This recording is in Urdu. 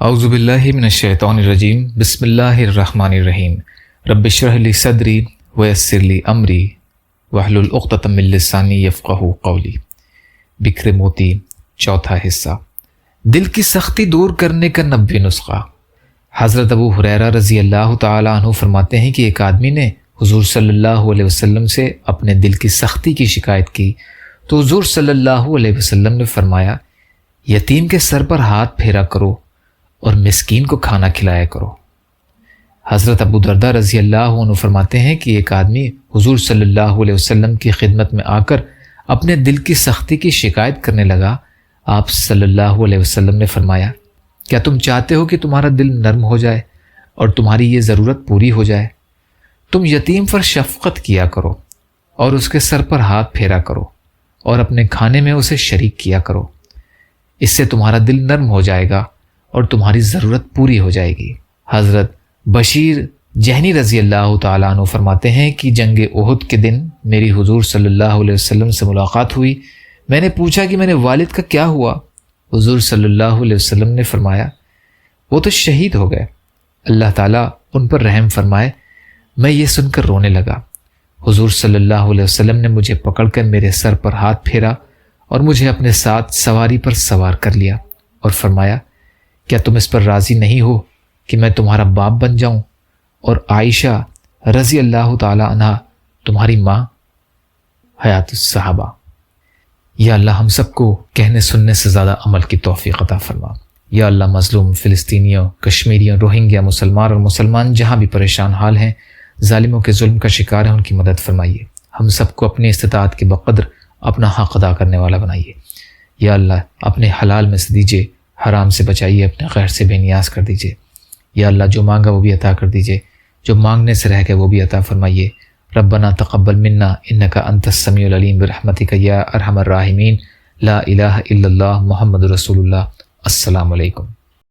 اعوذ باللہ من الشیطان الرجیم بسم اللہ الرحمن الرحیم رب اشرح لی صدری ویسر لی امری واحلل عقدۃ من لسانی یفقہوا قولی۔ بکھرے موتی، چوتھا حصہ، دل کی سختی دور کرنے کا 90 نسخہ۔ حضرت ابو ہریرہ رضی اللہ تعالی عنہ فرماتے ہیں کہ ایک آدمی نے حضور صلی اللہ علیہ وسلم سے اپنے دل کی سختی کی شکایت کی تو حضور صلی اللہ علیہ وسلم نے فرمایا، یتیم کے سر پر ہاتھ پھیرا کرو اور مسکین کو کھانا کھلایا کرو۔ حضرت ابو دردہ رضی اللہ عنہ فرماتے ہیں کہ ایک آدمی حضور صلی اللہ علیہ وسلم کی خدمت میں آ کر اپنے دل کی سختی کی شکایت کرنے لگا۔ آپ صلی اللہ علیہ وسلم نے فرمایا، کیا تم چاہتے ہو کہ تمہارا دل نرم ہو جائے اور تمہاری یہ ضرورت پوری ہو جائے؟ تم یتیم پر شفقت کیا کرو اور اس کے سر پر ہاتھ پھیرا کرو اور اپنے کھانے میں اسے شریک کیا کرو، اس سے تمہارا دل نرم ہو جائے گا اور تمہاری ضرورت پوری ہو جائے گی۔ حضرت بشیر جہنی رضی اللہ تعالیٰ عنہ فرماتے ہیں کہ جنگ احد کے دن میری حضور صلی اللہ علیہ وسلم سے ملاقات ہوئی۔ میں نے پوچھا کہ میرے والد کا کیا ہوا؟ حضور صلی اللہ علیہ وسلم نے فرمایا، وہ تو شہید ہو گئے، اللہ تعالیٰ ان پر رحم فرمائے۔ میں یہ سن کر رونے لگا۔ حضور صلی اللہ علیہ وسلم نے مجھے پکڑ کر میرے سر پر ہاتھ پھیرا اور مجھے اپنے ساتھ سواری پر سوار کر لیا اور فرمایا، کیا تم اس پر راضی نہیں ہو کہ میں تمہارا باپ بن جاؤں اور عائشہ رضی اللہ تعالی عنہا تمہاری ماں؟ حیات الصحابہ۔ یا اللہ ہم سب کو کہنے سننے سے زیادہ عمل کی توفیق عطا فرما۔ یا اللہ مظلوم فلسطینیوں، کشمیریوں، روہنگیا مسلمان جہاں بھی پریشان حال ہیں، ظالموں کے ظلم کا شکار ہیں، ان کی مدد فرمائیے۔ ہم سب کو اپنی استطاعت کے بقدر اپنا حق ادا کرنے والا بنائیے۔ یا اللہ اپنے حلال میں سے دیجیے، حرام سے بچائیے، اپنے غیر سے بے نیاز کر دیجیے۔ یا اللہ جو مانگا وہ بھی عطا کر دیجیے، جو مانگنے سے رہ گئے وہ بھی عطا فرمائیے۔ ربنا تقبل منا انک انت السمیع العلیم برحمتک یا ارحم الراحمین۔ لا الہ الا اللہ محمد رسول اللہ۔ السلام علیکم۔